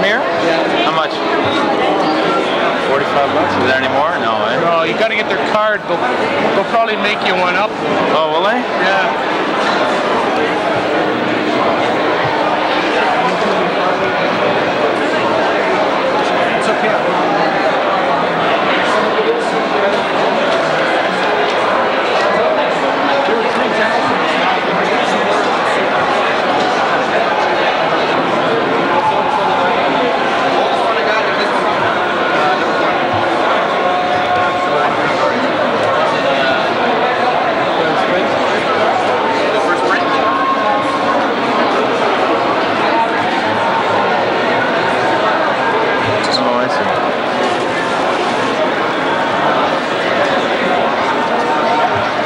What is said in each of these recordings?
here? Yeah. How much? 45 bucks? Is there any more? No, eh? No, you gotta get their card. They'll probably make you one up. Oh, will they? Yeah. It's okay.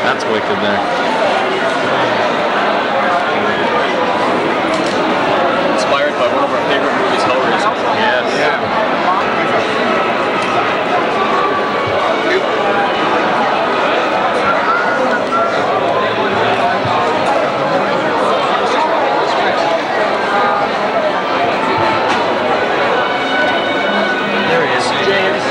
That's wicked there. Inspired by one of our favorite movies, Hellraiser. Yes. Yeah. There he is. James.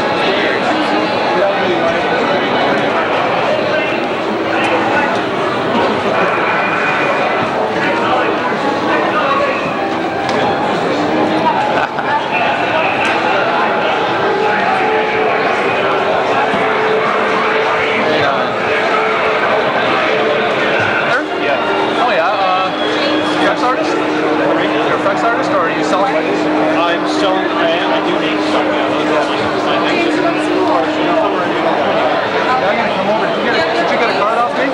I'm selling, I do need something. Did you get a card off me?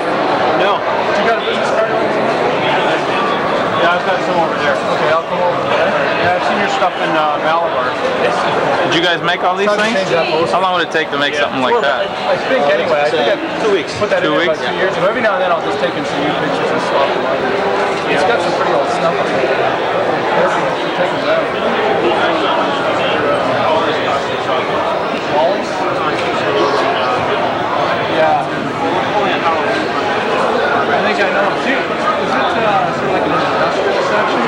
No. Did you got a business card? Yeah, I've got some over there. Okay, I'll come over there. Yeah, I've seen your stuff in Malabar. Did you guys make all these Time to things? change that post. How long would it take to make something like that? I think anyway, I think I 2 weeks. put that 2 in weeks? about 2 years ago. Every now and then I'll just take in some new pictures and swap them out. It's got some pretty old stuff on it. Take them down. Walls? Yeah. I think I know. Is it sort of like an industrial section?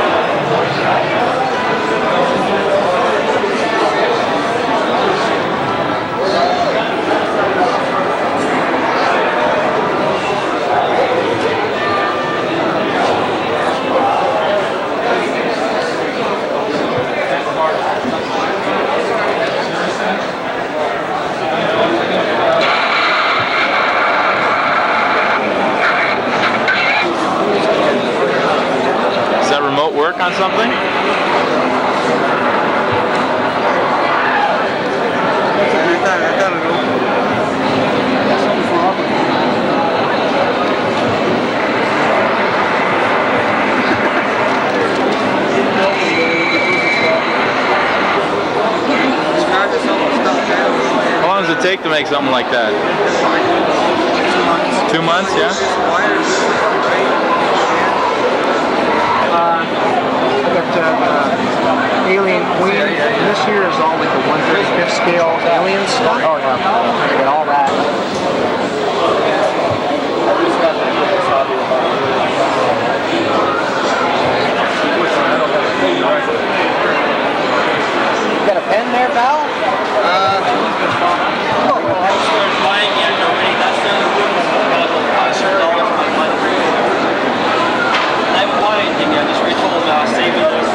Does that remote work on something? How long does it take to make something like that? 2 months, yeah? I got Alien Queen. This here is all like the 1/35th scale alien stuff. Oh yeah. I got all that. You got a pen there, pal? I haven't bought anything yet. I just retold saving this.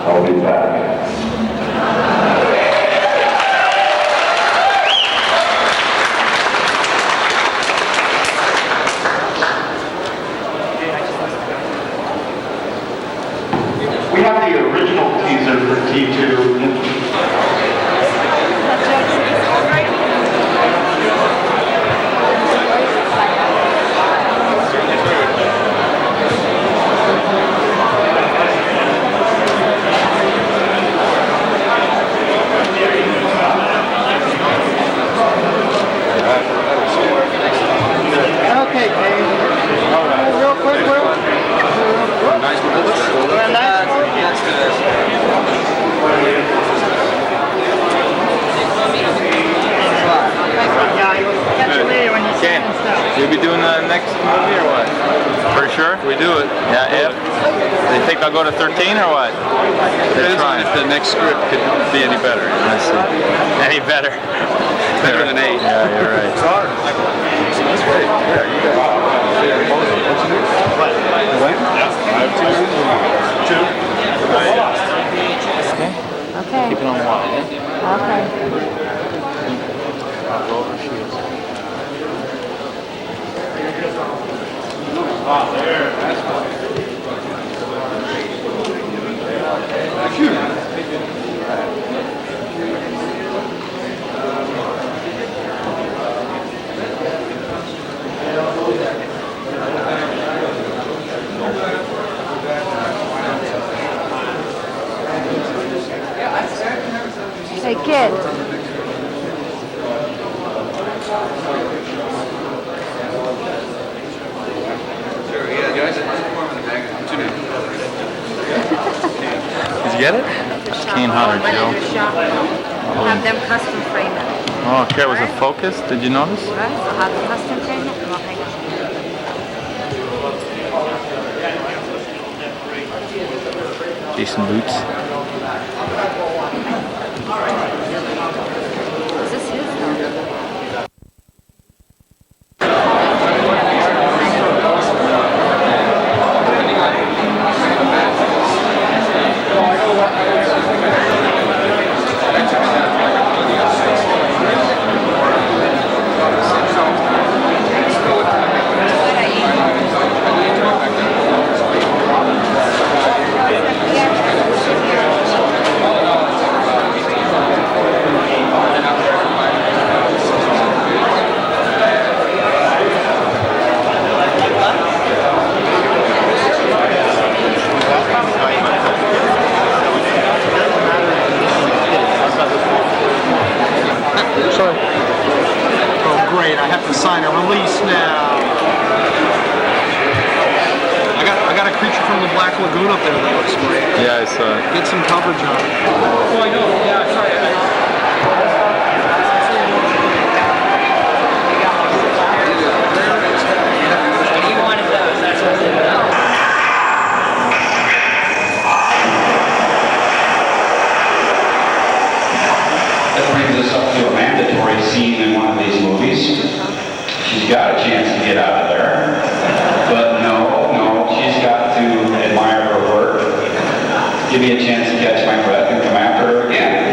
I'll be back. We have the original teaser for T2. Okay, Kane. Real quick, Will. Nice one. That's good. Catch you later when you Kane, you'll be doing the next movie or what? For sure? We do it. Yeah, if. They think I'll go to 13 or what? They're Depends on trying. if the next script could be any better. I see. Any better? Better than 8. Yeah, you're right. That's great. Yeah, you got what? I have 2. Okay. Keep it on wide, yeah? Okay. I'll go over, she is. There. That's fine. Hey, kid. Did you get it? Kane Hodder, Joe. Have them custom frame it. Oh, okay, was it focused? Did you notice? Right? So have them custom frame it and we'll hang it. Decent boots. Is this his though? Sign a release now. I got a creature from the Black Lagoon up there that looks great. Yeah, I saw it. Get some coverage on it. Oh, I know. Yeah, sorry. He wanted those. That's what they know. That brings us up to a mandatory scene in one of these movies. She's got a chance to get out of there, but no, she's got to admire her work, give me a chance to catch my breath and come after her again.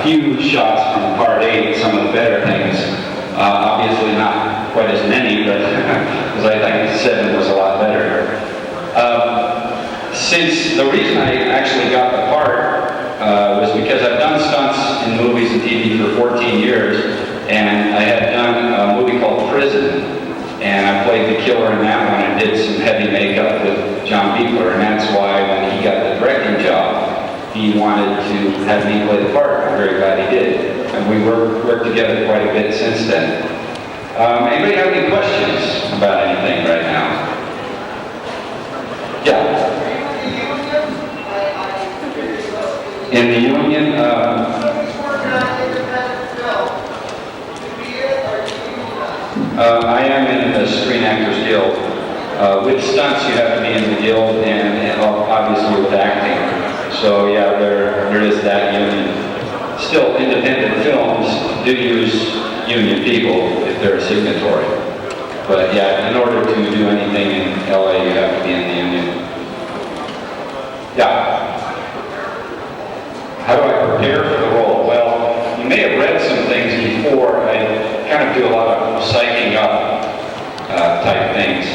few shots from Part 8, some of the better things. Obviously not quite as many, but because I think 7 was a lot better. Since the reason I actually got the part was because I've done stunts in movies and TV for 14 years, and I had done a movie called Prison, and I played the killer in that one and did some heavy makeup with John Beekler, and that's why when he got the directing job, he wanted to have me play the part. I'm very glad he did. And we worked together quite a bit since then. Anybody have any questions about anything right now? Yeah. In the union, I am in the Screen Actors Guild. With stunts, you have to be in the guild, and obviously with acting. So yeah, there is that union. Still, independent films do use union people if they're a signatory. But yeah, in order to do anything in LA, you have to be in the union. Yeah. How do I prepare for the role? Well, you may have read some things before. I kind of do a lot of psyching up type things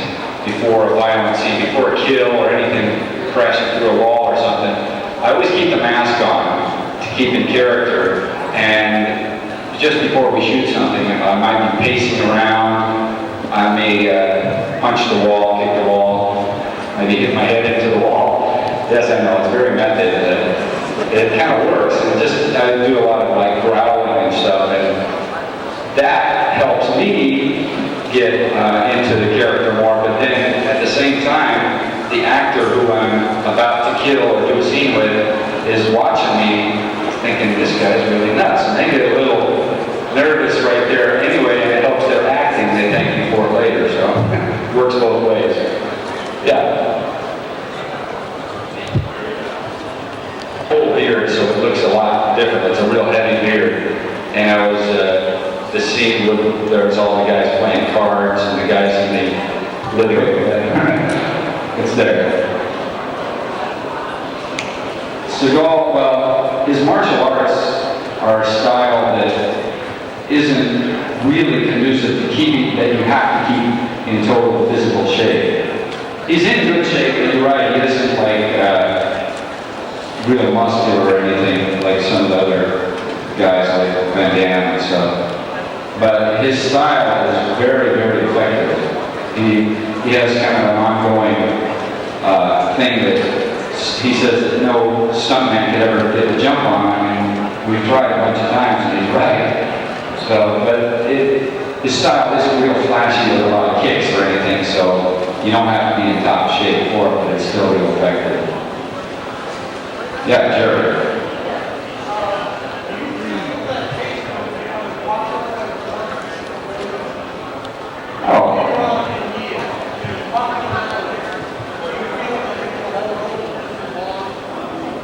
before a violent scene, before a kill or anything crashing through a wall or something. I always keep the mask on to keep in character, and just before we shoot something, I might be pacing around, I may punch the wall, kick the wall, maybe hit my head into the wall. Yes, I know, it's very method. It kind of works, and I do a lot of like growling and stuff, and that helps me get into the character more, but then at the same time, the actor who I'm about to kill or do a scene with is watching me thinking this guy's really nuts, and they get a little nervous right there anyway, and it helps their acting. They thank me for it later, so it works both ways. Yeah. Whole beard, so it looks a lot different. It's a real heavy beard, and I was the scene with there's all the guys playing cards and the guys in the living room. It's there. Seagal, well, his martial arts are a style that isn't really conducive to keeping, that you have to keep in total physical shape. He's in good shape, but you're right, he isn't like real muscular or anything like some of the other guys like Van Damme and stuff. But his style is very, very effective. He has kind of an ongoing thing that he says that no stuntman could ever get the jump on. I mean, we've tried a bunch of times and he's right. So, but his style isn't real flashy with a lot of kicks or anything, so you don't have to be in top shape for it, but it's still real effective. Yeah, Jerry. Oh.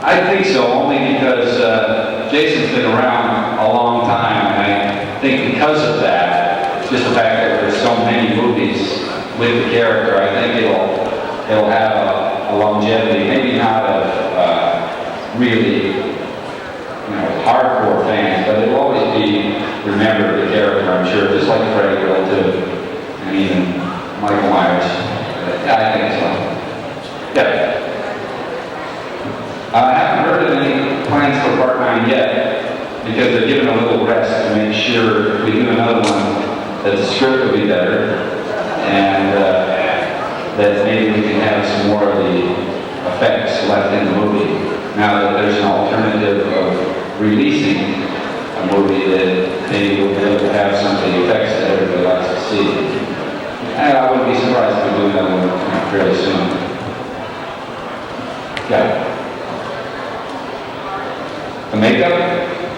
I think so, only because Jason's been around a long time, and I think because of that, just the fact that there's so many movies with the character, I think it'll have a longevity, maybe not of really, hardcore fans, but it'll always be remembered the character, I'm sure, just like Freddy will too, and even Michael Myers. Yeah, I think so. Yeah. I haven't heard of any plans for Part 9 yet, because they're given a little rest to make sure if we do another one that the script will be better, and that maybe we can have some more of the effects left in the movie. Now that there's an alternative of releasing a movie that maybe we'll be able to have some of the effects that everybody likes to see. And I wouldn't be surprised if we do another one fairly soon. Yeah. The makeup?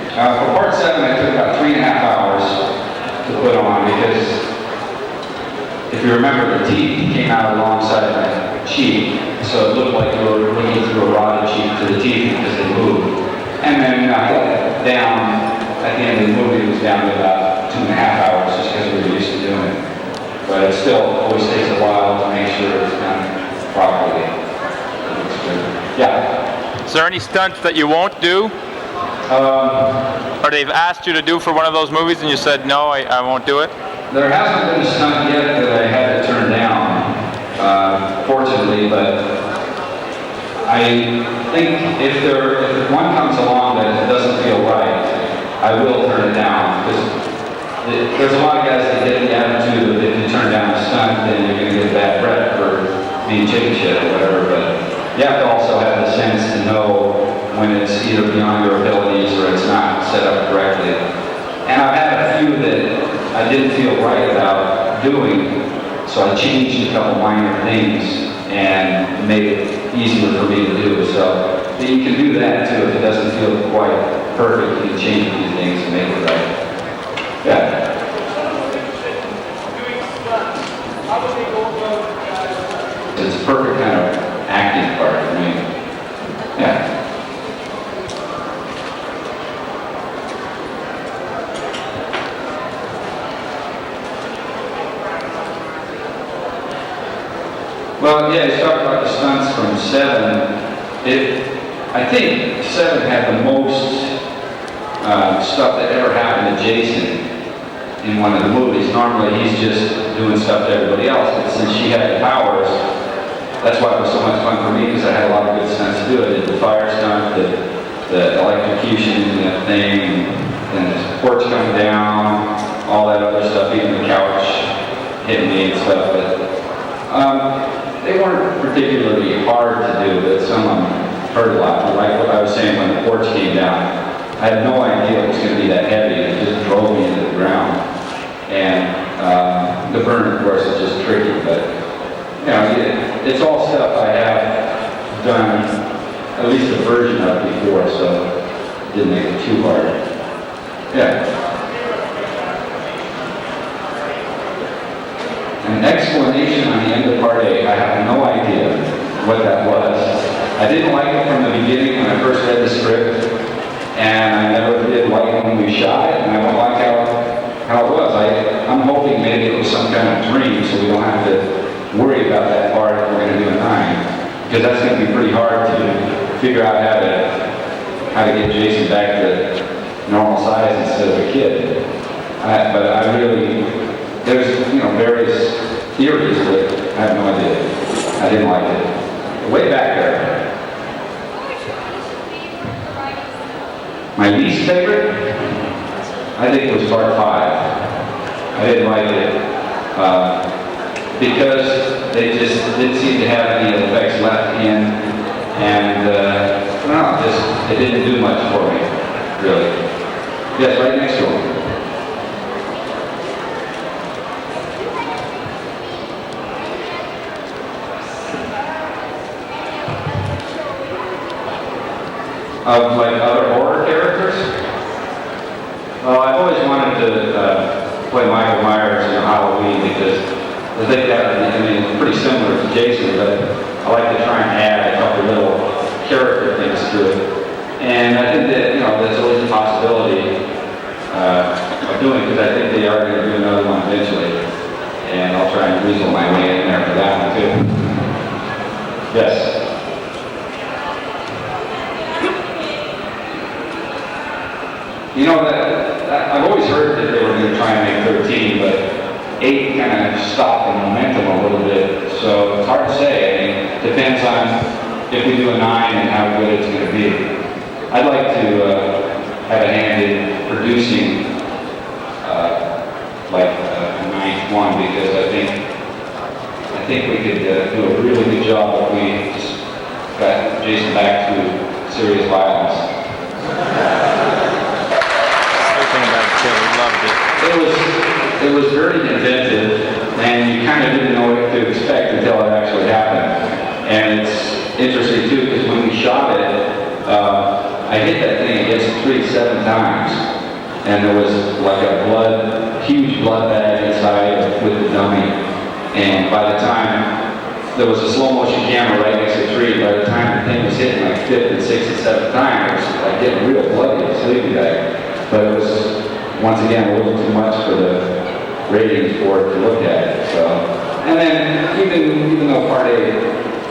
For Part 7, I took about 3.5 hours to put on because if you remember, the teeth came out alongside my cheek, so it looked like you were looking through a rotted cheek to the teeth because they moved. And then down, at the end of the movie, it was down to about 2.5 hours just because we were used to doing it. But it still always takes a while to make sure it's done properly. It looks good. Yeah? Is there any stunts that you won't do? Or they've asked you to do for one of those movies and you said, no, I won't do it? There hasn't been a stunt yet that I had to turn down, fortunately, but I think if one comes along that doesn't feel right, I will turn it down. Because there's a lot of guys that get the attitude that if you turn down a stunt, then you're going to get a bad rep for being chicken shit or whatever. But you have to also have the sense to know when it's either beyond your abilities or it's not set up correctly. And I've had a few that I didn't feel right about doing, so I changed a couple minor things and made it easier for me to do. So you can do that too if it doesn't feel quite perfect. You can change a few things to make it right. Yeah. It's a perfect kind of acting part for me. Yeah. Well, yeah, you talked about the stunts from 7. I think 7 had the most stuff that ever happened to Jason in one of the movies. Normally he's just doing stuff to everybody else, but since she had the powers, that's why it was so much fun for me, because I had a lot of good stunts to do. I did the fire stunt, the electrocution in that thing, and the porch coming down, all that other stuff, even the couch hitting me and stuff. But they weren't particularly hard to do, but some of them hurt a lot. Like what I was saying when the porch came down. I had no idea it was going to be that heavy. It just drove me into the ground. And the burn, of course, is just tricky, but you know, it's all stuff I have done at least a version of before, so it didn't make it too hard. Yeah. An explanation on the end of part A, I have no idea what that was. I didn't like it from the beginning when I first read the script, and I never did like it when we shot it, and I don't like how it was. I'm hoping maybe it was some kind of dream, so we don't have to worry about that part if we're going to do a 9, because that's going to be pretty hard to figure out how to get Jason back to normal size instead of a kid. But I really, there's various theories, but I have no idea. I didn't like it. Way back there. My least favorite, I think, was part 5. I didn't like it because they just didn't seem to have any effects left in, and I don't know, it didn't do much for me, really. Yes, right next to him. Of like other horror characters? Well, I've always wanted to play Michael Myers in Halloween, because I think that, it's pretty similar to Jason, but I like to try and add a couple little character things to it. And I think that, that's always a possibility of doing, because I think they are going to do another one eventually. And I'll try and weasel my way in there for that one too. Yes? I've always heard that they were going to try and make 13, but 8 kind of stopped the momentum a little bit. So it's hard to say. It depends on if we do a 9 and how good it's going to be. I'd like to have a hand in producing like a 9th one, because I think we could do a really good job if we just got Jason back to serious violence. It was very inventive, and you kind of didn't know what to expect until it actually happened. And it's interesting too, because when we shot it, I hit that thing against the tree 7 times, and there was like a huge blood bag inside with the dummy. And by the time there was a slow motion camera right next to the tree, by the time the thing was hitting like 5th and 6th and 7th time, it was like getting real bloody in the sleeping bag. But it was, once again, a little too much for the ratings for it to look at. So, and then even though part A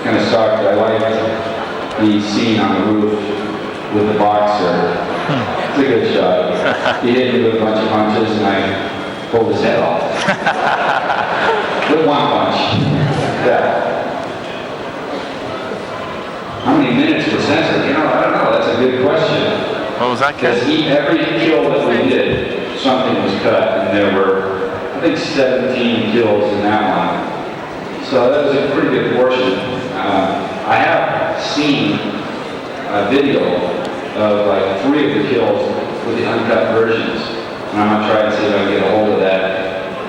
kind of sucked, I liked the scene on the roof with the boxer. It's a good shot. He hit me with a bunch of punches and I pulled his head off. With one punch. Yeah. How many minutes were censored? You know, I don't know. That's a good question. What was that, Because kid? every kill that we did, something was cut, and there were, I think, 17 kills in that one. So that was a pretty good portion. I have seen a video of like 3 of the kills with the uncut versions, and I'm gonna try and see if I can get a hold of that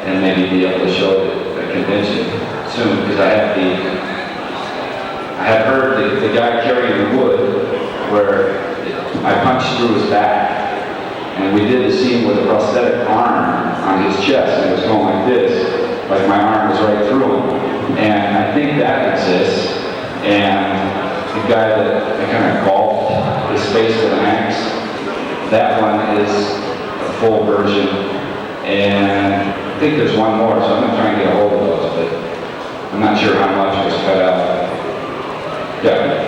and maybe be able to show it at convention soon, because I have heard the guy carrying the wood where I punched through his back, and we did the scene with a prosthetic arm on his chest, and it was going like this, like my arm was right through him. And I think that exists, and the guy that I kind of golfed his face with an axe, that one is a full version, and I think there's one more, so I'm going to try and get a hold of those, but I'm not sure how much was cut out. Yeah.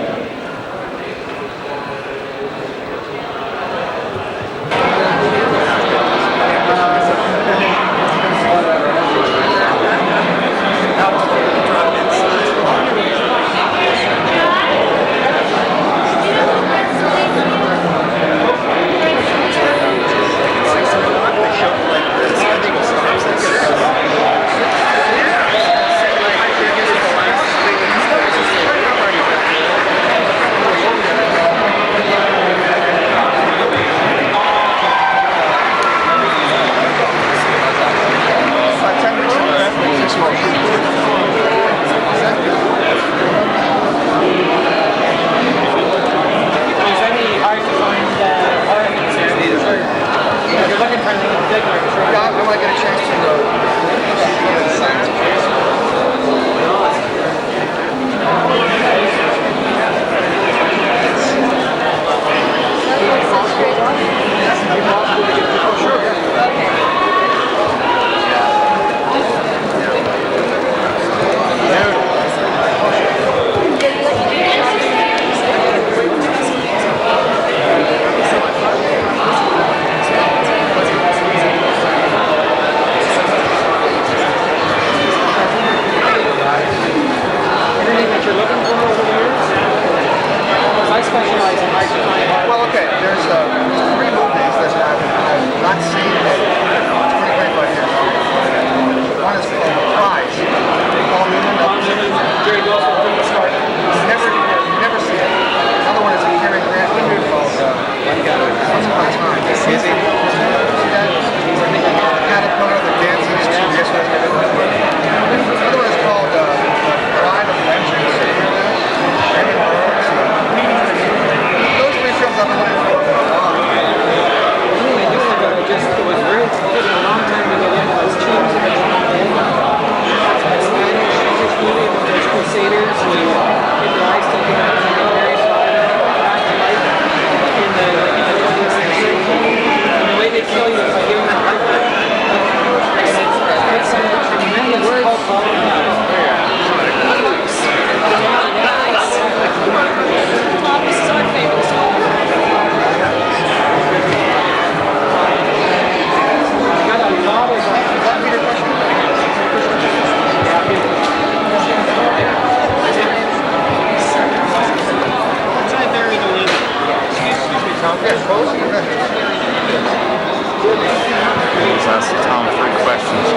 Asked Tom 3 questions.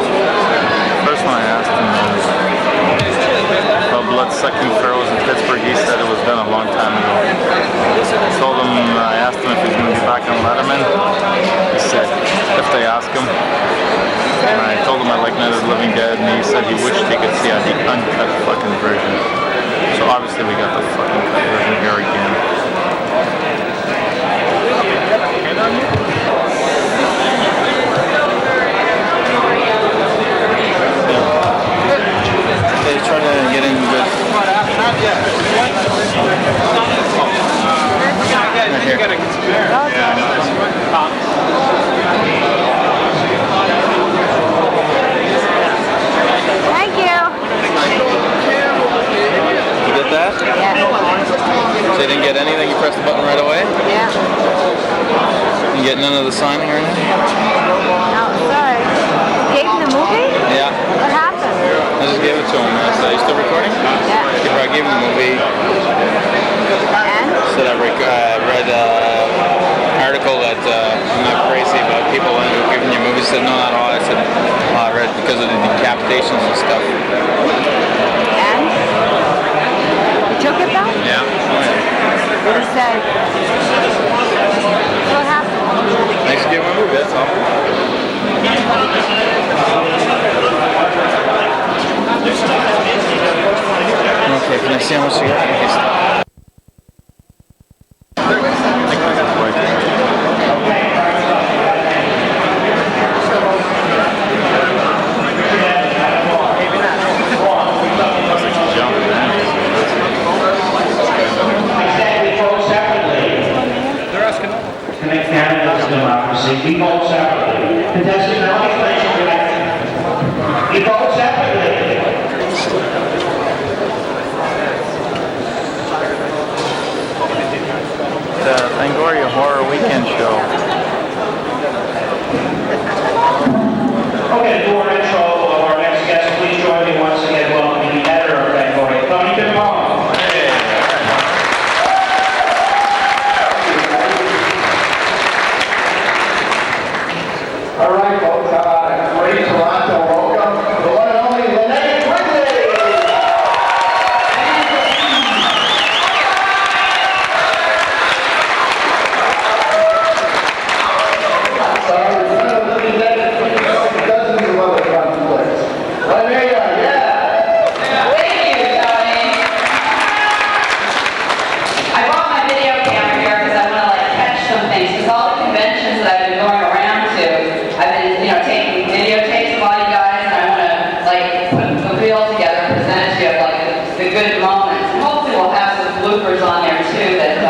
First one I asked him was about blood-sucking throws in Pittsburgh. He said it was done a long time ago. I asked him if he's going to be back on Letterman. He said if they ask him. And I told him I like Night of the Living Dead, and he said he wished he could see the uncut fucking version. So obviously we got the fucking cut version here again. They're trying to get in good. Not yet. Right here. Yeah. signing right now? Oh, sorry. Gave him the movie? Yeah. What happened? I just gave it to him. Are you still recording? Yeah. I gave him the movie. And? Said I read an article that I'm not crazy about people giving you movies. Said no, not all. I said I read because of the decapitations and stuff. And? You took it though? Yeah. What did he say? What happened? Thanks for giving my movie. That's all. Okay, can I see how much you got? We vote separately. Contestant noise, raise your hand. We vote separately. The Fangoria Horror Weekend Show. Okay, for our intro of our next guest, please join me once again welcoming the editor of Fangoria, Tony Tenn. All right, folks, great Toronto welcome. The one and only Linnea Quigley. Sorry, we're going to look at dozens of other conflicts. Linnea, yeah. Thank you, Tony. I brought my video camera here because I want to catch some things. Because all the conventions that I've been going around to, I've been, taking videotapes of all you guys, and I want to put the reel together and present it to you of the good moments. And hopefully we'll have some bloopers on there too that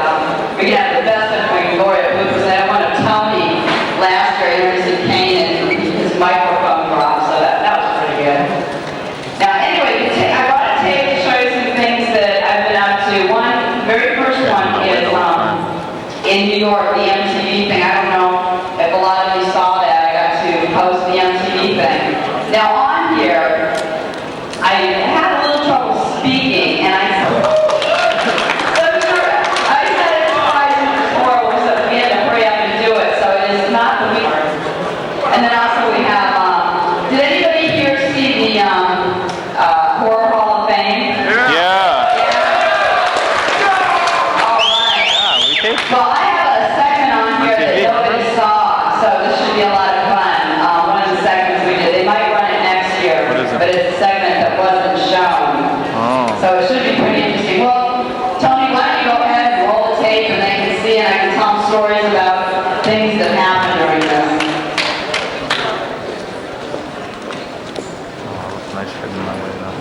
we can have the best of Fangoria bloopers. I had one of Tony last year, introducing Kane, and his microphone dropped, so that was pretty good. Now anyway, I brought a tape to show you some things that I've been up to. One, very first one is in New York, the MTV thing. I don't know if a lot of you saw that. I got to host the MTV thing. Now on here, I had a little trouble speaking, and I said it twice before, so we had to hurry up and do it. So it is not the week. And then also we have, did anybody here see the Horror Hall of Fame? Yeah. All right. Yeah, we taped. Well, I have a segment on here that nobody saw, so this should be a lot of fun. One of the segments we did, they might run it next year, What is it? but it's a segment that wasn't shown. Oh. So it should be pretty interesting. Well, Tony, why don't you go ahead and roll the tape and they can see and I can tell them stories about things that happened during this. Oh, nice heading my way though.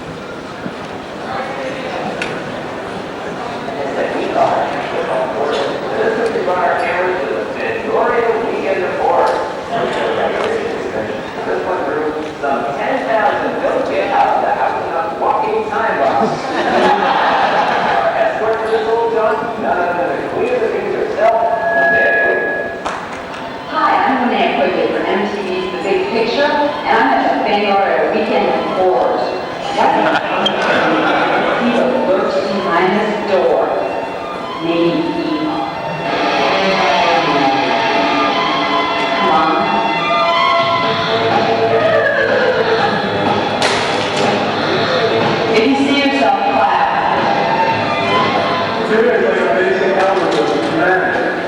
Hi, I'm Linnea Quigley for MTV's The Big Picture, and I'm at the Fangoria Weekend of Horrors. He lurks behind this door, maybe evil. Come on. If you see yourself, clap. Seriously, amazing algorithm, man.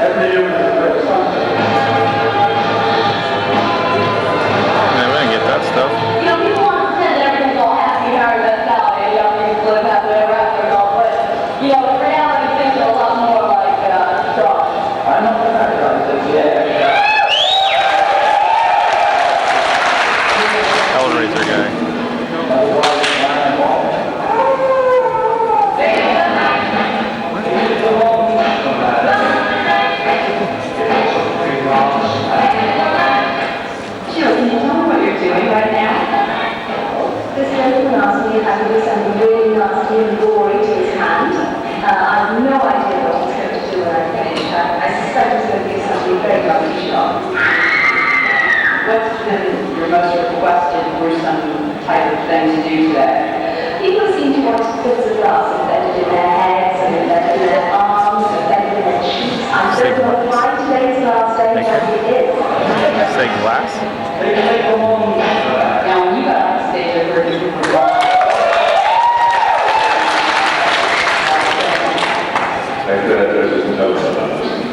Every year was something. Yeah, we didn't get that stuff. People want to pretend that everything's all happy, Harry, that's how they, people live happily ever after, all, but, in reality, things are a lot more your most requested gruesome type of thing to do today? People seem to want to put the glass embedded in their heads and embedded in their arms, embedded in their cheeks. I'm so going to find today's last day like it is. Say glass? Now, when you got on the stage, I heard you were I feel that there's just no about this.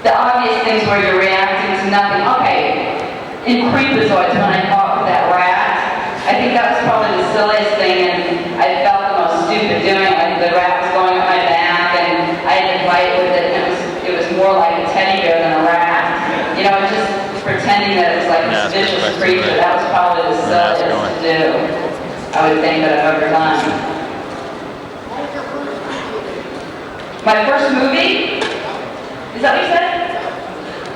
the obvious things where you're reacting to nothing. Okay, in Creepazoids, when I fought with that rat, I think that was probably the silliest thing, and I felt the most stupid doing it. Like the rat was going up my back, and I had to fight with it, and it was more like a teddy bear than a rat. You know, just pretending that it was like this vicious creature. That was probably the silliest to do, I would think, that I've ever done. My first movie? Is that what you said?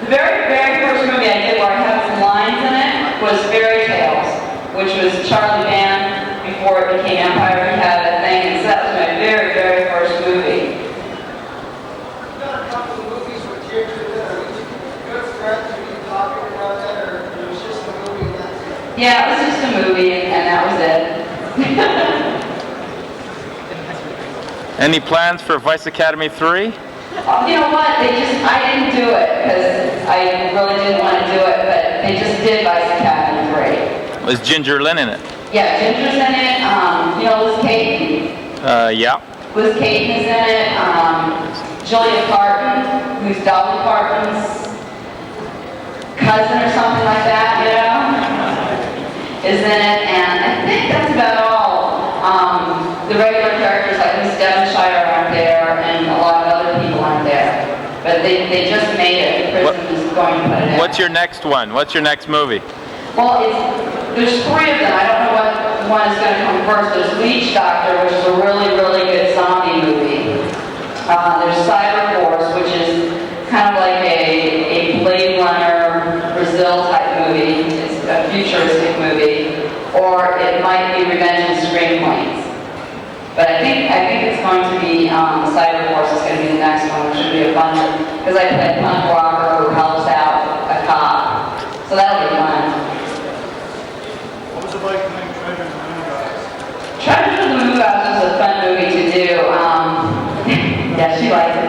The very, very first movie I did where I had some lines in it was Fairy Tales, which was Charlie Van before it became Empire. He had that thing, and so that was my very, very first movie. You've done a couple of movies with Ginger that are good friends. Are you talking about that, or it was just a movie and that's it? Yeah, it was just a movie, and that was it. Any plans for Vice Academy 3? You know what? I didn't do it because I really didn't want to do it, but they just did Vice Academy 3. Was Ginger Lynn in it? Yeah, Ginger's in it. You know, Liz Caton. Yeah. Liz Caton is in it. Julia Parton, who's Dolly Parton's cousin or something like that, you know, is in it. And I think that's about all. The regular characters like Miss Devonshire aren't there, and a lot of other people aren't there. But they just made it. The prison is going to put it in. What's your next one? What's your next movie? Well, there's 3 of them. I don't know what one is going to come first. There's Leech Doctor, which is a really, really good zombie movie. There's Cyber Force, which is kind of like a Blade Runner Brazil type movie. It's a futuristic movie. Or it might be Revenge and Scream Queens. But I think it's going to be Cyber Force is going to be the next one, which should be a fun one, because I play a punk rocker who helps out a cop. So that'll be fun. What was it like playing Treasure in the Moon Guys? Treasure in the Moon Guys was a fun movie to do. Yeah, she liked it.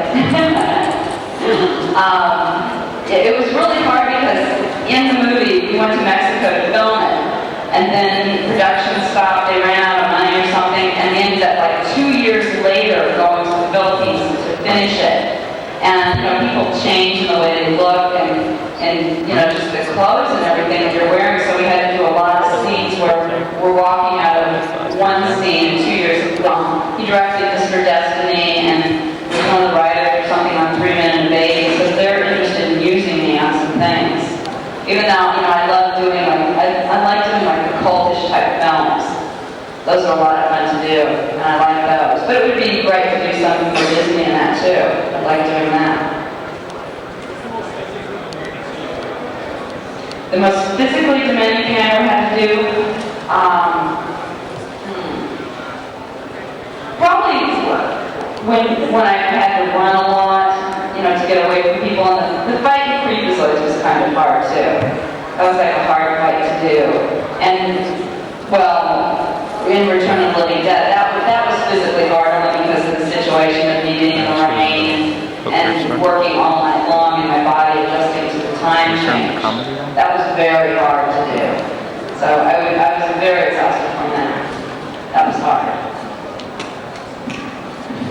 It was really hard because in the movie we went to Mexico to film it. And then production stopped, they ran out of money or something, and they ended up like 2 years later going to the Philippines to finish it. And, you know, people change in the way they look and you know, just the clothes and everything that you're wearing. So we had to do a lot of scenes where we're walking out of one scene 2 years ago. He directed Mr. Destiny and was one of the writers or something on 3 Men and a Baby. So they're interested in using me on some things. Even though, you know, I love doing I like doing like the cultish type films. Those are a lot of fun to do, and I like those. But it would be great to do something for Disney and that too. I like doing that. The most physically demanding thing I ever had to do, probably when I had to run a lot, you know, to get away from people. And the fight in Creepazoids was kind of hard too. That was like a hard fight to do. And, well, in Return of the Living Dead, that was physically hard only because of the situation of me being in the rain and working all night long and my body adjusting to the time change. That was very hard to do. So I was very exhausted from that. That was hard.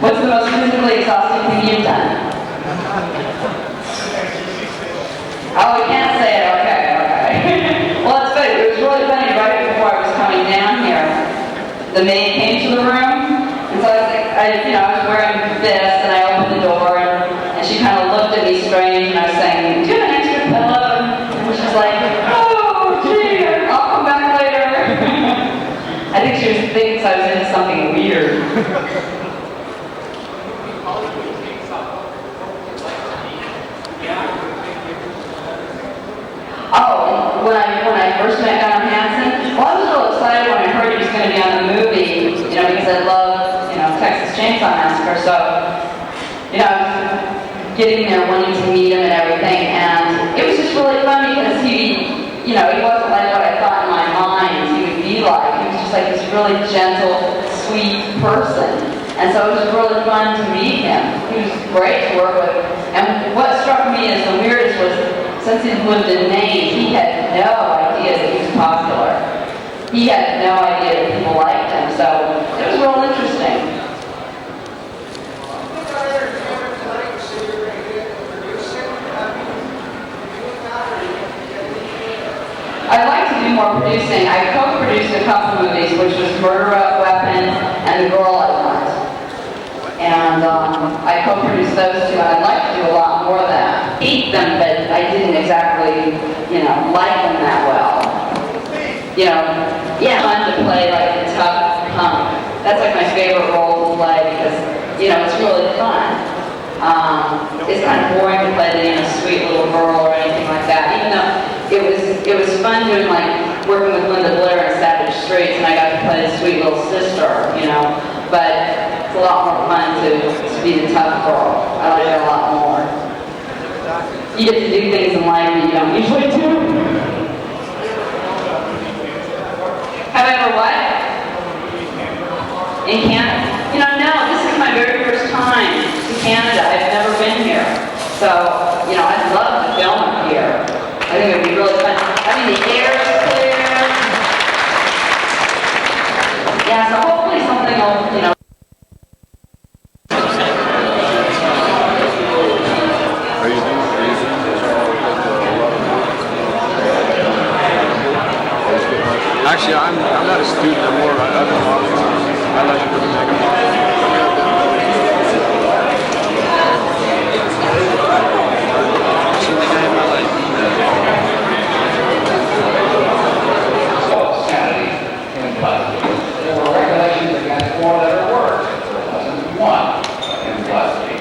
What's the most physically exhausting thing you've done? Oh, we can't say it. Okay. Well, it's funny. It was really funny. Right before I was coming down here, the maid came to the room, and so I was like, I was wearing this, and I opened the door, and she kind of looked at me strange, and I was saying, "Do you have an extra pillow?" And she's like, "Oh, gee, I'll come back later." I think she was thinking I was into something weird. Oh, when I first met Don Hansen, well, I was real excited when I heard he was going to be on the movie, you know, because I love, you know, Texas Chainsaw Massacre. So, you know, I was getting there, wanting to meet him and everything, and it was just really fun because he wasn't like what I thought in my mind he would be like. He was just like this really gentle, sweet person. And so it was really fun to meet him. He was great to work with. And what struck me as the weirdest was, since he lived in Maine, he had no idea that he was popular. He had no idea that people liked him. So it was real interesting. more producing. I co-produced a couple movies, which was Murder Weapon and The Girl I Want. And I co-produced those two, and I'd like to do a lot more of that. Eat them, but I didn't exactly, like them that well. Fun to play like the tough punk. That's like my favorite role to play because, it's really fun. It's kind of boring to play the sweet little girl or anything like that. Even though it was fun doing like working with Linda Blair in Savage Streets, and I got to play the sweet little sister, But it's a lot more fun to be the tough girl. I like it a lot more. You get to do things in life that you don't usually do. Have I ever what? In Canada? No, this is my very first time in Canada. I've never been here. So, I'd love to film up here. I think it would be really fun. The air is clear. Yeah, so hopefully something will, Actually, I'm not a student. I'm more of an other model. I like to put the makeup on. Sanity in custody. There were regulations against four-letter words. There wasn't one in custody.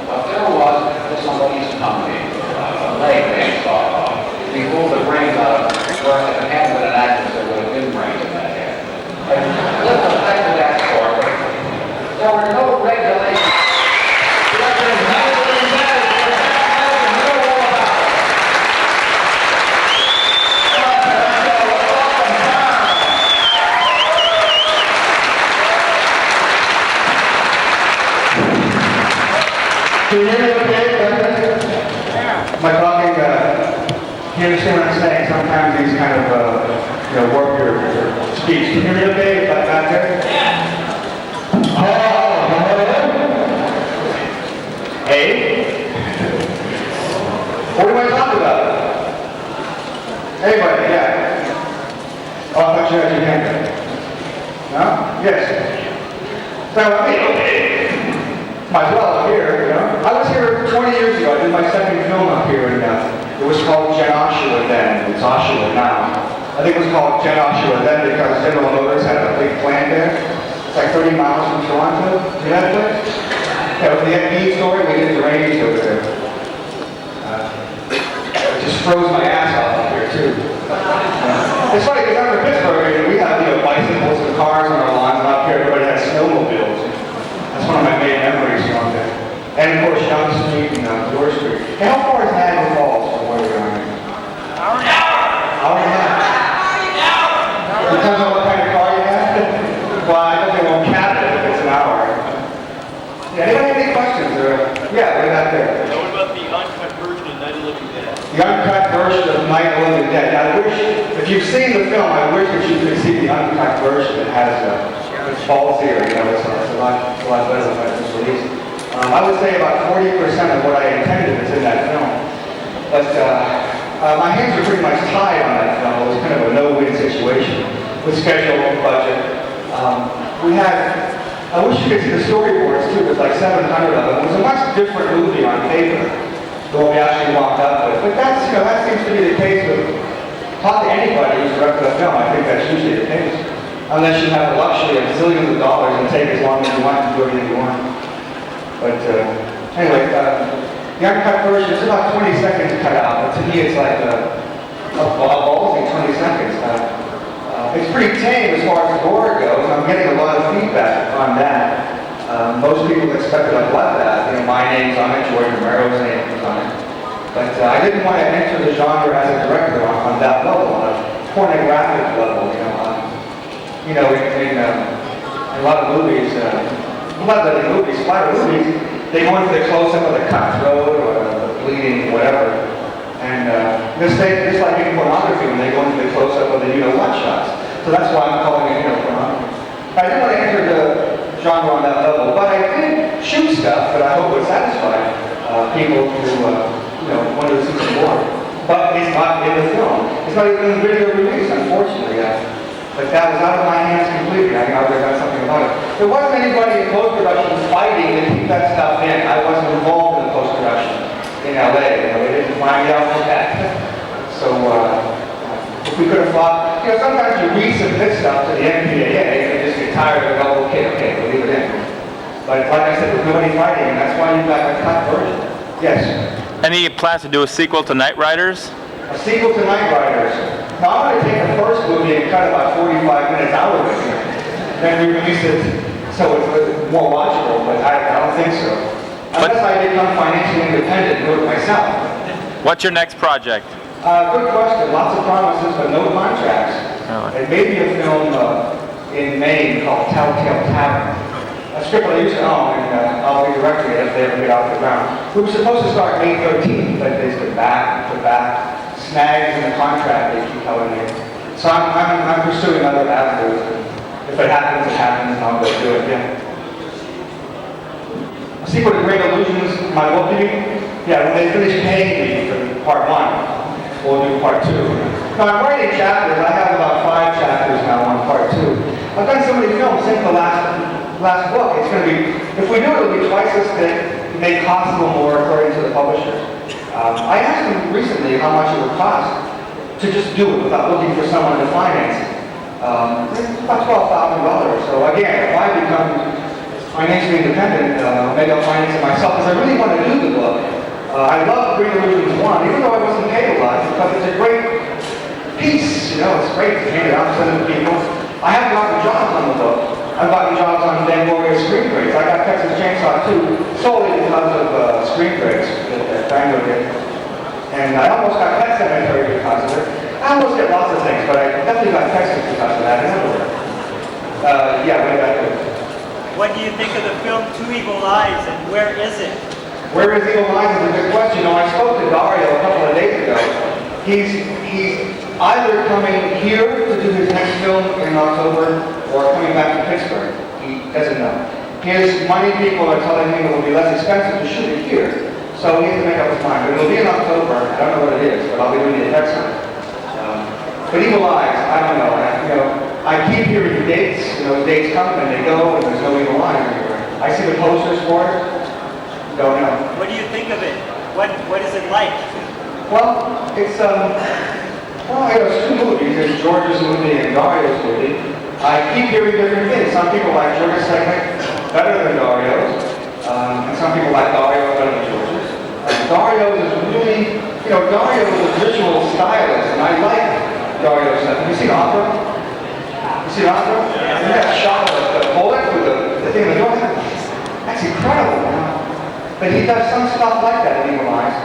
But there was for somebody's company, a leg they saw. He pulled the brains out of it. Well, if it hadn't been an actress, there would have been brains in that head. And with respect to that story, there were no regulations. Can you hear me okay? Am I talking, you understand what I'm saying? Sometimes these kind of, warp your speech. Can you hear me okay? Back there? Hey? What am I talking about? Anybody, yeah. Oh, I thought you had your hand up. No? Yes. So, okay. Might as well up here, I was here 20 years ago. I did my second film up here, and it was called Oshawa then. It's Oshawa now. I think it was called Oshawa then because General Motors had a big plant there. It's like 30 miles from Toronto. See that place? Yeah, with the FD story, we did the range over there. It just froze my ass off up here, too. It's funny, because after Pittsburgh, we have, bicycles and cars on our lawns, and up here everybody has snowmobiles. That's one of my main memories from there. And of course, Young Street and Door Street. And how far is Niagara Falls from where we are now? Hour and a half. Hour and a half. Depends on what kind of car you have. Well, I don't think they won't cap it if it's an hour. Yeah, anybody have any questions? Yeah, right back there. What about the uncut version of Night of the Living Dead? The uncut version of Night of the Living Dead. Now, I wish, if you've seen the film, I wish that you could see the uncut version. It has falls here, it's a lot better than what was released. I would say about 40% of what I intended is in that film. But my hands were pretty much tied on that film. It was kind of a no-win situation with schedule and budget. I wish you could see the storyboards too. There's like 700 of them. It was a much different movie on paper than what we actually walked up with. But that seems to be the case with, talk to anybody who's directed a film. I think that's usually the case. Unless you have the luxury of zillions of dollars and take as long as you want to do everything you want. But anyway, the uncut version is about 20 seconds cut out. But to me, it's like a ballsy 20 seconds. It's pretty tame as far as the gore goes. I'm getting a lot of feedback on that. Most people expected a bloodbath. My name's on it, George Romero's name is on it. But I didn't want to enter the genre as a director on that level, on a pornographic level. In a lot of movies, splatter movies, they go into the close-up of the cutthroat or the bleeding, whatever. And just like in pornography, when they go into the close-up of the what shots. So that's why I'm calling it pornography. I didn't want to enter the genre on that level, but I did shoot stuff that I hope would satisfy people who want to see some more. But it's not in the film. It's not even video released, unfortunately. But that was out of my hands completely. I would have done something about it. There wasn't anybody in post-production fighting to keep that stuff in. I wasn't involved in the post-production in LA. They didn't find out for that. So if we could have thought, sometimes you resubmit stuff to the MPAA and just get tired of it. Oh, okay, we'll leave it in. But like I said, there's nobody fighting, and that's why you got a cut version. Yes? Any plans to do a sequel to Night Riders? A sequel to Night Riders. Now I'm going to take the first movie and cut about 45 minutes out of it. Then re-release it so it's more watchable, but I don't think so. Unless I become financially independent and do it myself. What's your next project? Good question. Lots of promises, but no contracts. Really? It may be a film in Maine called Telltale Tavern. A script I used to own, and I'll be directing it if they ever get off the ground. We were supposed to start May 13th, but they put back. Snags in the contract, they keep telling me. So I'm pursuing other avenues. If it happens, and I'll go do it, yeah. A sequel to Great Illusions, my book, you mean? Yeah, when they finish paying me for part 1, we'll do part 2. Now, I'm writing chapters. I have about 5 chapters now on part 2. I've done so many films since the last book. It's going to be, if we do it, it'll be twice as thick. It may cost a little more according to the publishers. I asked them recently how much it would cost to just do it without looking for someone to finance it. About $12,000. So again, if I become financially independent, maybe I'll finance it myself because I really want to do the book. I love Great Illusions 1, even though I wasn't paid a lot, because it's a great piece. It's great to hand it out to other people. I have gotten jobs on the book. I've gotten jobs on Fangoria screen grades. I got Texas Chainsaw 2 solely because of screen grades that Fango did. And I almost got Pet Cemetery because of it. I almost get lots of things, but I definitely got Texas because of that. Yeah, way back there. What do you think of the film Two Evil Eyes, and where is it? Where is Evil Eyes is a good question. I spoke to Dario a couple of days ago. He's either coming here to do his next film in October or coming back to Pittsburgh. He doesn't know. His money people are telling him it will be less expensive to shoot it here. So he has to make up his mind. But it'll be in October. I don't know what it is, but I'll be doing the effects on it. But Evil Eyes, I don't know. I keep hearing dates. Those dates come and they go, and there's no Evil Eyes anywhere. I see the posters for it. Don't know. What do you think of it? What is it like? Well, it's two movies. There's George's movie and Dario's movie. I keep hearing different things. Some people like George's segment better than Dario's, and some people like Dario better than George's. Dario is really, Dario is a visual stylist, and I like Dario's stuff. Have you seen Opera? You seen Opera? Yeah. Isn't that shot of the bullet with the thing in the middle? That's incredible. But he does some stuff like that in Evil Eyes.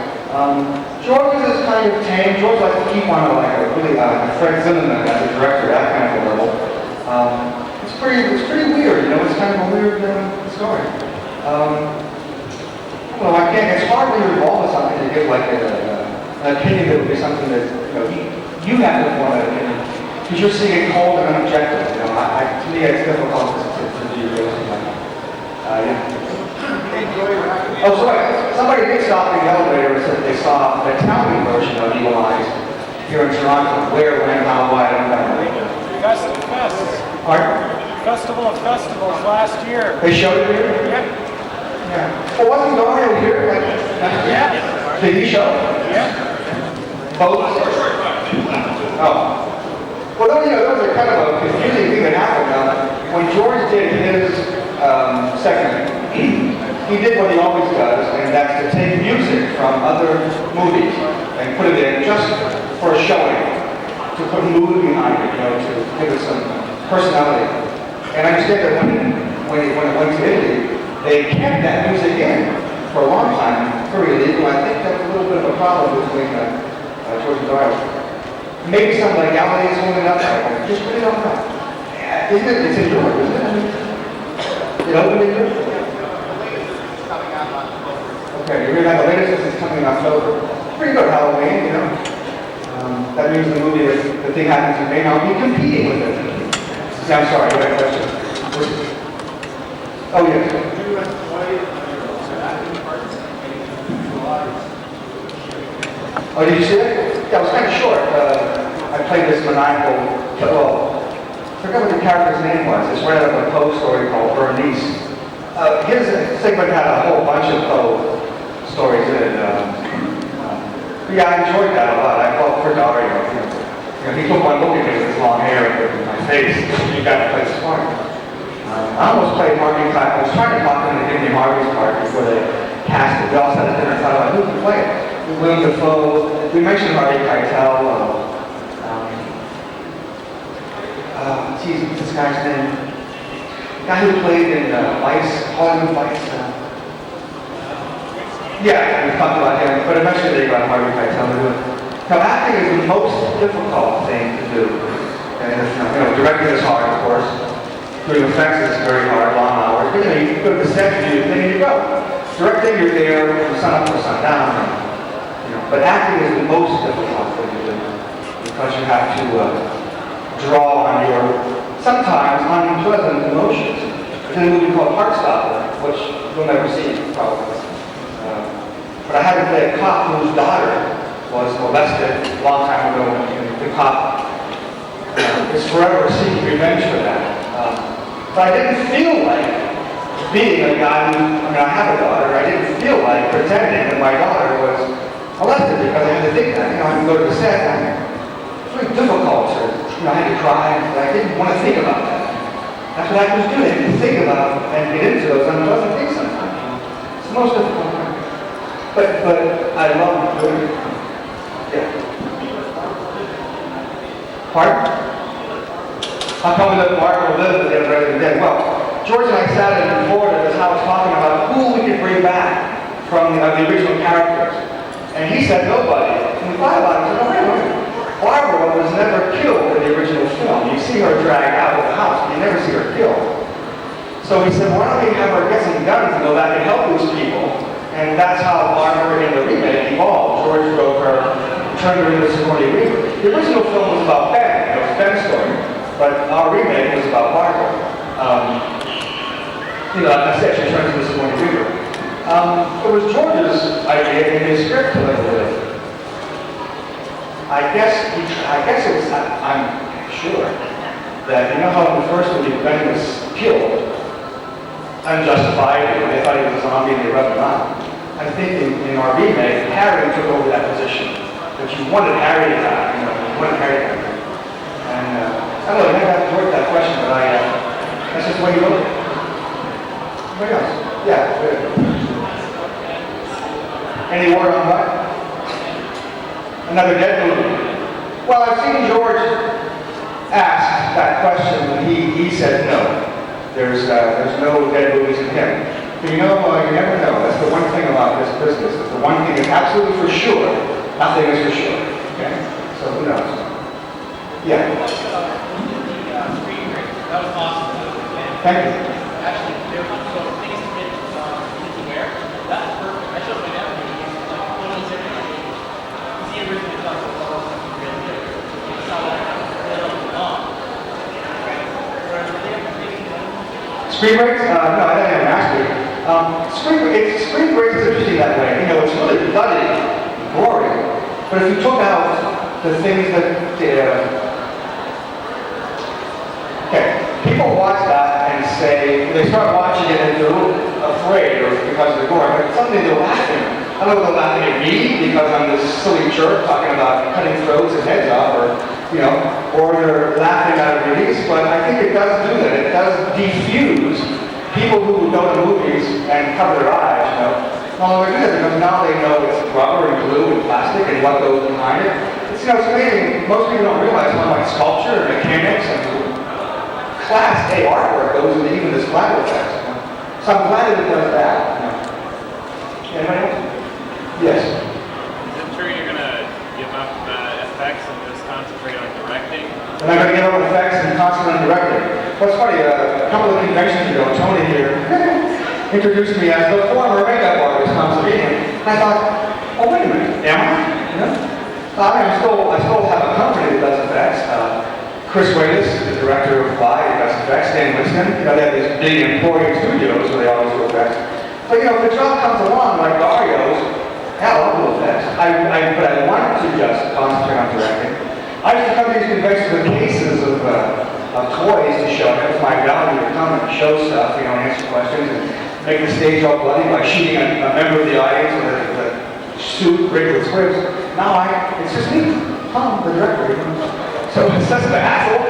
George's is kind of tame. George likes to keep on like a really Fred Zimmerman as a director, that kind of a level. It's pretty weird, it's kind of a weird story. Well, it's hard when you're involved with something to give like an opinion that would be something that you have to want an opinion because you're seeing it cold and unobjective. To me, it's difficult to do something like that. Yeah. Oh, sorry. Somebody did stop in the elevator and said they saw an Italian version of Evil Eyes here in Toronto. Where, when, how, why, I don't know. Pardon? Festival of Festivals last year. They showed it here? Yeah. Well, wasn't Dario here? Yeah. Did he show? Yeah. Both? Oh. Well, those are kind of a confusing thing that happened. When George did his segment, he did what he always does, and that's to take music from other movies and put it in just for a showing, to put mood behind it, to give it some personality. And I understand that when it went to Italy, they kept that music in for a long time, very illegal. I think that's a little bit of a problem between George and Dario. Maybe some legality is holding up there. Just put it on top. Isn't it? It's in Europe, isn't it? It opened in Europe. Okay, you're gonna have the latest is coming in October. Pretty good Halloween, That means the movie, the thing happens in May, I'll be competing with it. Yeah, I'm sorry, you had a question. Oh, yes. Oh, did you see it? Yeah, it was kind of short. played this maniacal, well, I forgot what the character's name was. It's right out of a Poe story called Bernice. His segment had a whole bunch of Poe stories in it. Yeah, I enjoyed that a lot. I felt for Dario. He took one look at me with his long hair and my face. You got to play smart. I almost played Harvey Keitel. I was trying to talk him into giving me Harvey's part before they cast it. We all sat at dinner and thought about who could play it. William Dafoe. We mentioned Harvey Keitel. Geez, what's this guy's name? The guy who played in Vice, Hollywood Vice. Yeah, we talked about him, but eventually they got Harvey Keitel to do it. Now, acting is the most difficult thing to do. And directing is hard, of course. Doing effects is very hard, long hours. But you go to the set, you do the thing, and you go. Directing, you're there from sun up to sundown. But acting is the most difficult thing to do because you have to draw on your sometimes unpleasant emotions. There's a movie called Heartstopper, which you'll never see, probably. But I had to play a cop whose daughter was molested a long time ago, and the cop is forever seeking revenge for that. But I didn't feel like being a guy I have a daughter, I didn't feel like pretending that my daughter was molested because I had to think that. I had to go to the set, and it's really difficult to, I had to cry, but I didn't want to think about that. That's what actors do. They have to think about and get into those unpleasant things sometimes. It's the most difficult thing. But I love doing it. Yeah. Pardon? How come that Mark will live again rather than dead? Well, George and I sat in Florida at his house talking about who we could bring back from the original characters. And he said nobody. And we thought about it and said, wait a minute. Barbara was never killed in the original film. You see her dragged out of the house, but you never see her killed. So he said, why don't we have her get some guns and go back and help these people? And that's how Barbara in the remake evolved. George wrote her, turned her into Sigourney Weaver. The original film was about Ben. It was Ben's story. But our remake was about Barbara. Like I said, she turned into Sigourney Weaver. It was George's idea in his script to live with it. I guess it was, I'm sure, that how in the first movie Ben was killed unjustified, they thought he was a zombie and they rubbed him out. I think in our remake, Harry took over that position. But you wanted Harry to die, you wanted Harry to die. And I don't know, I never have to work that question, but that's just the way you look at it. Anybody else? Yeah, good. Any word on what? Another dead movie. Well, I've seen George ask that question, and he said no. There's no dead movies in him. But you never know. That's the one thing about this business. It's the one thing that's absolutely for sure. Nothing is for sure. Okay? So who knows? Yeah. That was awesome. Thank you. Actually, there were some things to wear. That's perfect. I showed my nephew. He's like, totally different. He originally thought it was really good. He saw that really long. Screen breaks? No, I didn't have an ask you. Screen breaks is interesting that way. It's really bloody, gory. But if you took out the things that people watch that and say, they start watching it and they're a little afraid or because of the gore, but suddenly they're laughing. I don't know if they're laughing at me because I'm this silly jerk talking about cutting throats and heads off, or they're laughing at a release, but I think it does do that. It does diffuse people who go to movies and cover their eyes, no longer do that because now they know it's rubber and glue and plastic and what goes behind it. It's amazing. Most people don't realize how much sculpture and mechanics and Class A artwork goes into even the splatter effects. So I'm glad that it does that. Anybody else? Yes. Is it true you're going to give up effects and just concentrate on directing? I'm not going to give up effects and concentrate on directing. What's funny, a couple of conventions ago, Tony here introduced me as the former makeup artist, Tom Savini. I thought, oh wait a minute, am I? I still have a company that does effects. Chris Wayless, the director of Fly, who does effects, Dan Winston, they have these big employee studios where they always do effects. But if the job comes along like Dario's, hell, I'll do effects. But I want to just concentrate on directing. I used to come to these conventions with cases of toys to show. That was my value to come and show stuff, you know, answer questions, and make the stage all bloody by shooting a member of the audience with a suit rigged with squibs. Now it's just me, Tom, the director. So it's such a hassle.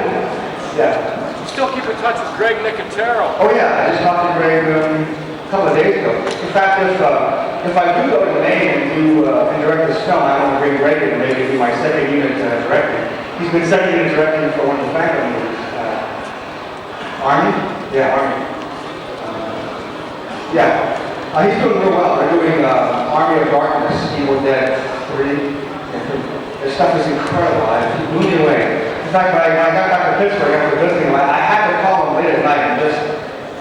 Yeah. Still keep in touch with Greg Nicotero. Oh yeah, I just talked to Greg a couple of days ago. In fact, if I do go to Maine and do and direct this film, I want to bring Greg in and maybe be my second unit director. He's been second unit directing for one of the Fangoria movies. Army? Yeah, Army. He's doing real well. They're doing Army of Darkness, Evil Dead 3. Their stuff is incredible. It blew me away. In fact, when I got back to Pittsburgh after visiting him, I had to call him late at night and just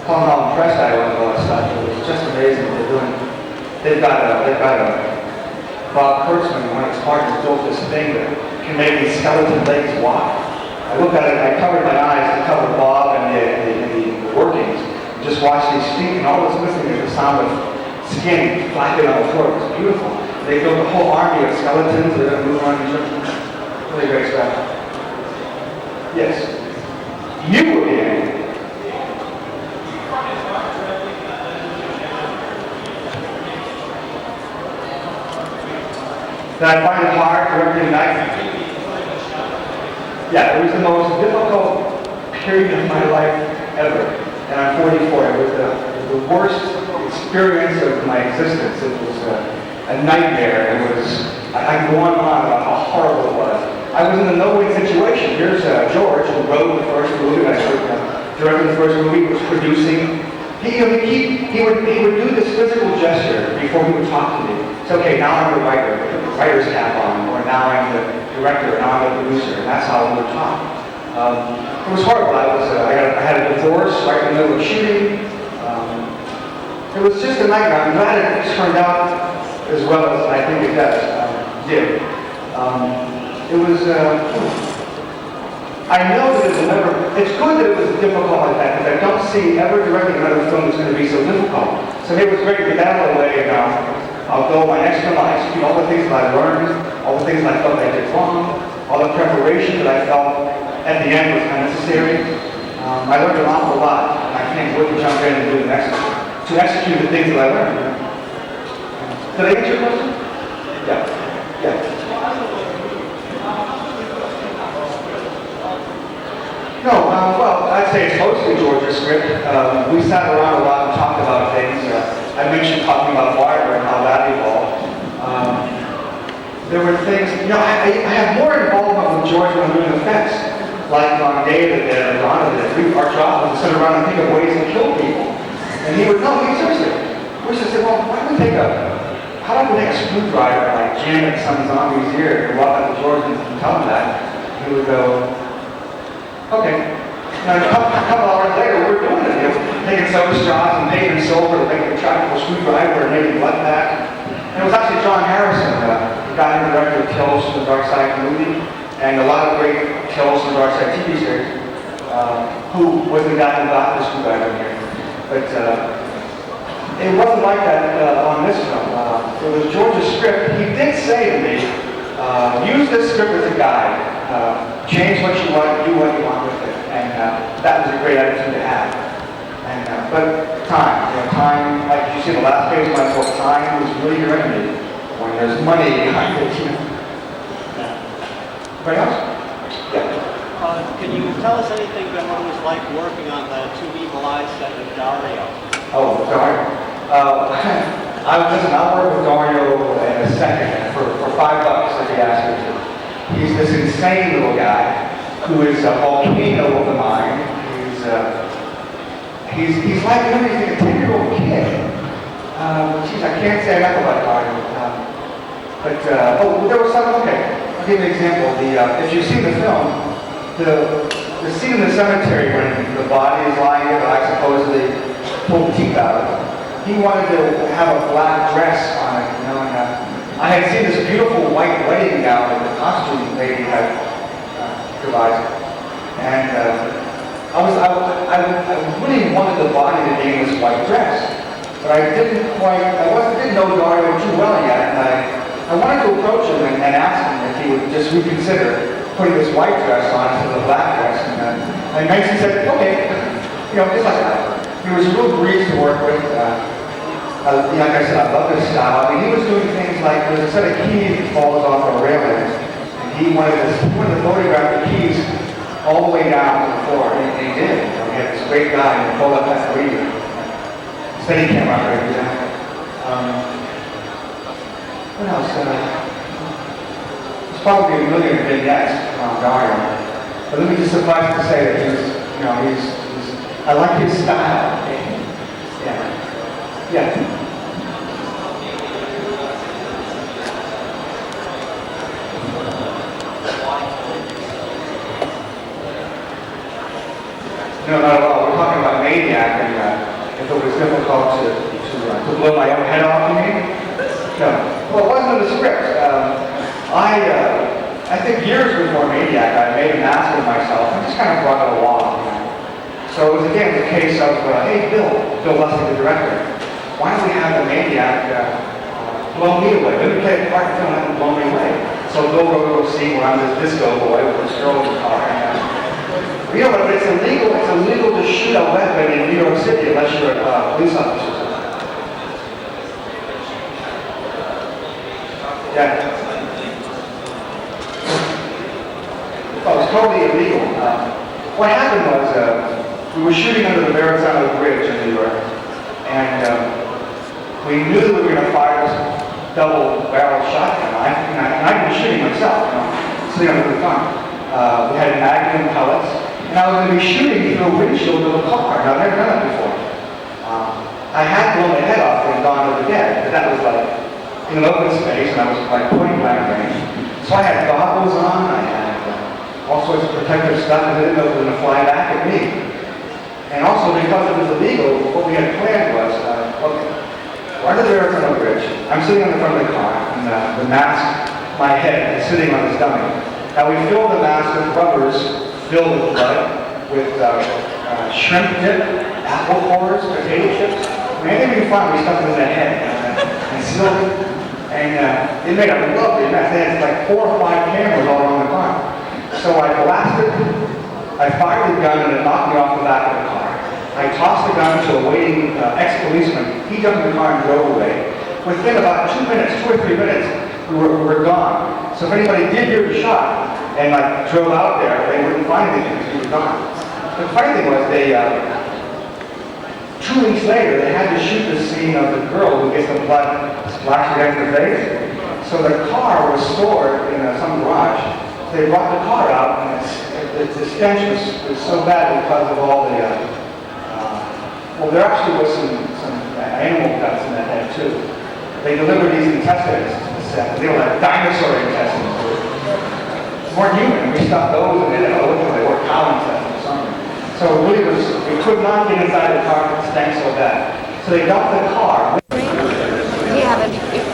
tell him how impressed I was with all that stuff. It was just amazing what they're doing. They've got Bob Kurtzman, one of his partners, built this thing that can make these skeleton legs walk. I looked at it, I covered my eyes to cover Bob and the workings. Just watched these feet, and all that's missing is the sound of skin flapping on the floor. It's beautiful. They built a whole army of skeletons that are going to move around each other. Really great stuff. Yes. You were in. Did I find it hard directing night? Yeah, it was the most difficult period of my life ever. And I'm 44. It was the worst experience of my existence. It was a nightmare. I can go on about how horrible it was. I was in a no-win situation. Here's George, who wrote the first movie, directed the first movie, was producing. He would do this physical gesture before he would talk to me. It's okay, now I'm the writer, put the writer's cap on, or now I'm the director, now I'm the producer, and that's how we would talk. It was horrible. I had a divorce right in the middle of shooting. It was just a nightmare. I'm glad it turned out as well as I think it did. It was, I know that it's good that it was difficult like that, because I don't see ever directing another film that's going to be so difficult. So maybe it was great to get that out of the way, and I'll go my next film, I'll execute all the things that I learned, all the things that I felt I did wrong, all the preparation that I felt at the end was unnecessary. I learned an awful lot, and I can't wait to jump in and do the next one, to execute the things that I learned. Did I answer your question? Yeah. No, well, I'd say it's mostly George's script. We sat around a lot and talked about things. I mentioned talking about Barber and how that evolved. There were things, I have more involvement with George when I'm doing effects. Like on David and Donna did. Our job was to sit around and think of ways to kill people. And he would, seriously. We used to say, well, how do we take a screwdriver and like jam it in some zombie's ear and walk up to George and tell him that? He would go, okay. Now, a couple hours later, we were doing it. Taking soda straws and making silver to make a tractable screwdriver and making blood pack. And it was actually John Harrison, the guy who directed Kills from the Dark Side movie, and a lot of great Kills from the Dark Side TV series, who was the guy who got the screwdriver here. But it wasn't like that on this film. It was George's script. He did say to me, use this script as a guide. Change what you want, do what you want with it. And that was a great attitude to have. And but time, like you see the last page of my book, time was really your enemy when there's money behind it. Anybody else? Yeah. Can you tell us anything about what it was like working on the Two Evil Eyes set of Dario? Oh, Dario. I'll work with Dario in a second for $5 if he asks me to. He's this insane little guy who is a volcano of the mind. He's like he's a 10-year-old kid. Geez, I can't say enough about Dario. There was some. Okay, I'll give you an example. If you've seen the film, the scene in the cemetery when the body is lying there, I supposedly pulled the teeth out of it. He wanted to have a black dress on it, and I had seen this beautiful white wedding gown that the costume lady had devised, and I really wanted the body to be in this white dress, but I didn't know Dario too well yet, and I wanted to approach him and ask him if he would just reconsider putting this white dress on instead of the black dress. And Mason said, okay, just like that. He was a real breeze to work with. Like I said, I love his style. I mean, he was doing things like there's a set of keys that falls off a railing, and he wanted to photograph the keys all the way down to the floor, and he did. He had this great guy and he pulled up that lever. Steady camera operator. What else? There's probably a million vignettes on Dario, but let me just suffice to say that I like his style. Yeah. No, not at all. We're talking about Maniac, and if it was difficult to blow my own head off, you mean? No. Well, it wasn't in the script. I think years before Maniac, I made an ass of myself and just kind of brought it along. So it was again the case of, hey, Bill Lustig, the director, why don't we have the Maniac blow me away? Let me play a part in film and blow me away. So Bill wrote a scene where I'm this disco boy with this girl in the car. But it's illegal to shoot a weapon in New York City unless you're a police officer. Yeah. Well, it was totally illegal. What happened was we were shooting under the Verrazano Bridge in New York, and we knew that we were going to fire this double-barrel shotgun. And I'd been shooting myself, sitting under the gun. We had Magnum pellets, and I was going to be shooting through a windshield of a car. Now, I've never done that before. I had blown my head off and gone over dead, but that was like in an open space, and I was like point blank range. So I had goggles on, I had all sorts of protective stuff, and I didn't know it was going to fly back at me. And also, because it was illegal, what we had planned was, we're under the Verrazano Bridge. I'm sitting on the front of the car, and the mask, my head, is sitting on this dummy. Now, we filled the mask with rubbers filled with blood, with shrimp dip, apple cores, potato chips. I mean, anything we found, we stuffed it in the head. And silk. And it made a lovely mess. They had like 4 or 5 cameras all around the car. So I blasted, I fired the gun, and it knocked me off the back of the car. I tossed the gun to a waiting ex-policeman. He jumped in the car and drove away. Within about 2 minutes, 2 or 3 minutes, we were gone. So if anybody did hear the shot and like drove out there, they wouldn't find anything because we were gone. The funny thing was, they 2 weeks later, they had to shoot the scene of the girl who gets the blood splashed against her face. So the car was stored in some garage. They brought the car out, and the stench was so bad because of all the, well, there actually was some animal guts in that head too. They delivered these intestines to the set. They were like dinosaur intestines. More human. We stuffed those in it. They were cow intestines or something. So it really was, we could not get inside the car because it stank so bad. So they dumped the car. Do you have a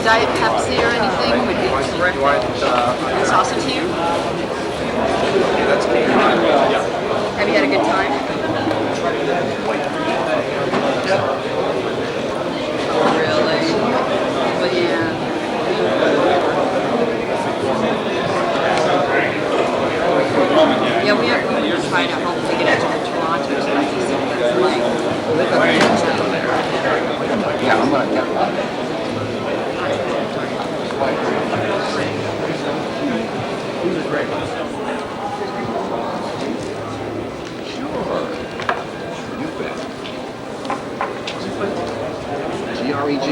Diet Pepsi or anything? Would be terrific. Salsa to you? That's Kane. Have you had a good time? Really? But yeah. Yeah, we were trying to hope to get into the Toronto, so I just think that's like. Yeah, I'm going to get that. He was great. Sure. You bet. G-R-E-G?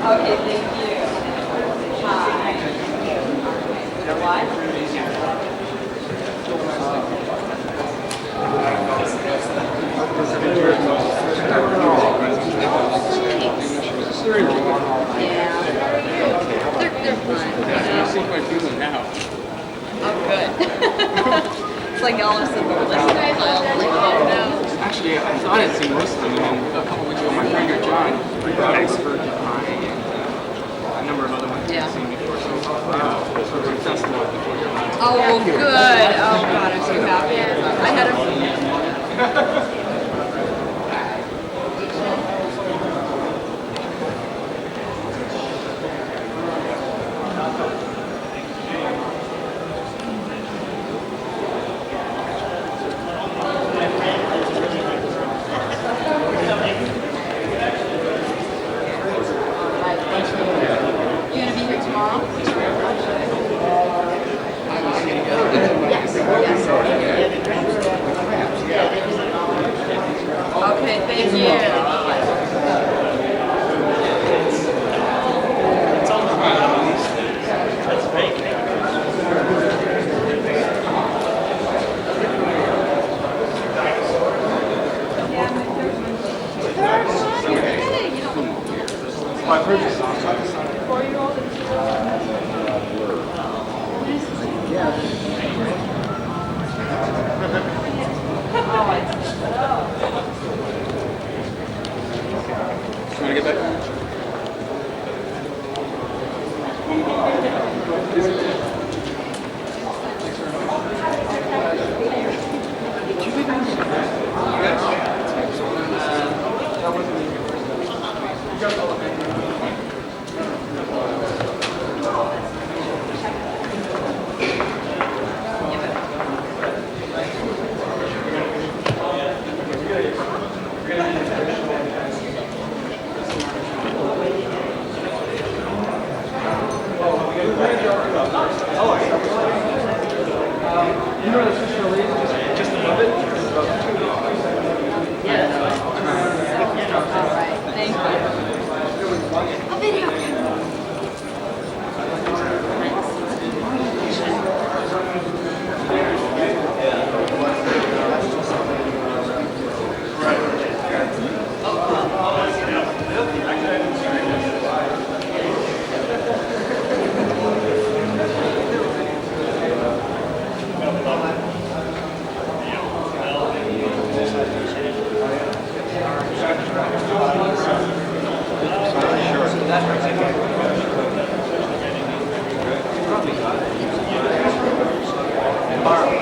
Okay, thank you. Hi. What? Yeah. They're fun. How do you think I'm feeling now? Oh, good. It's like all of a sudden we're like, oh no. Actually, I thought I'd seen most of them, and then a couple weeks ago, my friend John, expert in crying, and a number of other ones I've seen before, so sort of a festival before your life. Oh, good. Oh, God, I'm so happy. I had a... 4-year-old and You want to get back? Mark.